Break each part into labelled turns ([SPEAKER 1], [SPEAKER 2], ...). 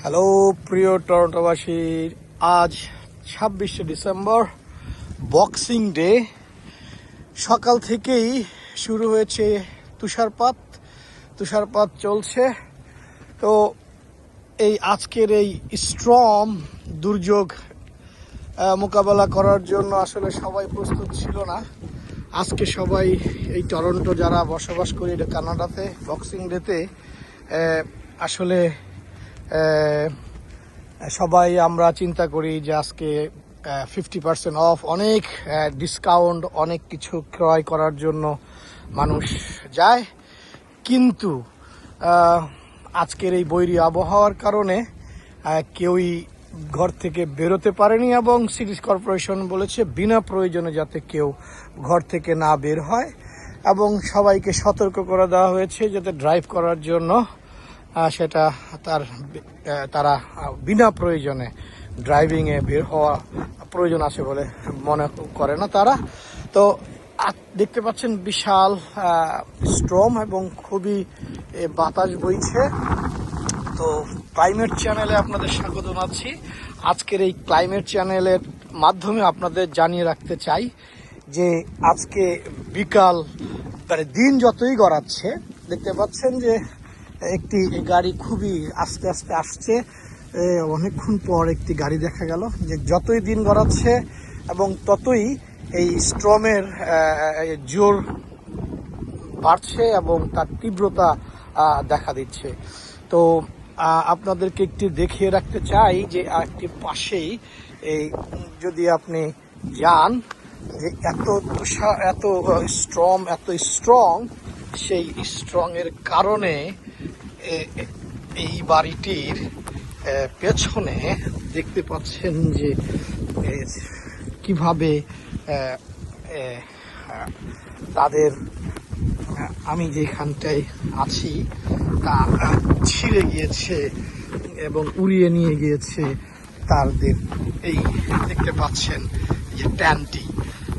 [SPEAKER 1] Hello প্রিয় টরন্টোবাসী, আজ 26শে December, boxing day. সকাল থেকেই শুরু হয়েছে তুষারপাত চলছে। তো এই আজকের এই স্ট্রম দুর্যোগ মোকাবেলা করার জন্য আসলে সবাই প্রস্তুত ছিল না। আজকে সবাই এই টরন্টো যারা বসবাস করি কানাডাতে, বক্সিং ডেতে আসলে সবাই আমরা চিন্তা করি যে আজকে 50% অফ, অনেক ডিসকাউন্ট, অনেক কিছু ক্রয় করার জন্য মানুষ যায়। কিন্তু আজকের এই বৈরী আবহাওয়ার কারণে কেউই ঘর থেকে বেরোতে পারেনি এবং সিটি কর্পোরেশন বলেছে বিনা প্রয়োজনে যাতে কেউ ঘর থেকে না বের হয়, এবং সবাইকে সতর্ক করে দেওয়া হয়েছে যাতে ড্রাইভ করার জন্য সেটা তারা বিনা প্রয়োজনে ড্রাইভিংয়ে বের হওয়া প্রয়োজন আছে বলে মনে করে না তারা। তো দেখতে পাচ্ছেন বিশাল স্ট্রম এবং খুবই বাতাস বইছে। তো ক্লাইমেট চ্যানেলে আপনাদের স্বাগত জানাচ্ছি। আজকের এই ক্লাইমেট চ্যানেলের মাধ্যমে আপনাদের জানিয়ে রাখতে চাই যে আজকে বিকাল দিন যতই গড়াচ্ছে, দেখতে পাচ্ছেন যে একটি গাড়ি খুবই আস্তে আস্তে আসছে। অনেকক্ষণ পর একটি গাড়ি দেখা গেল। যে যতই দিন গড়াচ্ছে এবং ততই এই স্ট্রমের জোর বাড়ছে এবং তার তীব্রতা দেখা দিচ্ছে। তো আপনাদেরকে একটি দেখিয়ে রাখতে চাই যে একটি পাশেই এই যদি আপনি যান যে এত স্ট্রং, সেই স্ট্রংয়ের কারণে এই বাড়িটির পেছনে দেখতে পাচ্ছেন যে কিভাবে তাদের, আমি যেখানটায় আছি তা ছিঁড়ে গিয়েছে এবং উড়িয়ে নিয়ে গিয়েছে তাদের। এই দেখতে পাচ্ছেন যে ট্যানটি।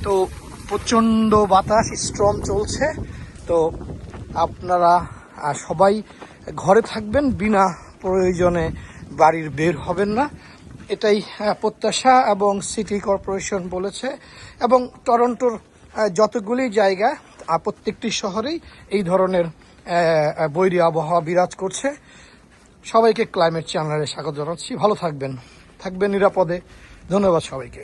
[SPEAKER 1] তো প্রচণ্ড বাতাস, স্ট্রম চলছে। তো আপনারা সবাই ঘরে থাকবেন, বিনা প্রয়োজনে বাড়ির বের হবেন না, এটাই প্রত্যাশা এবং সিটি কর্পোরেশন বলেছে। এবং টরন্টোর যতগুলি জায়গা, প্রত্যেকটি শহরেই এই ধরনের বৈরী আবহাওয়া বিরাজ করছে। সবাইকে ক্লাইমেট চ্যানেলে স্বাগত জানাচ্ছি। ভালো থাকবেন নিরাপদে। ধন্যবাদ সবাইকে।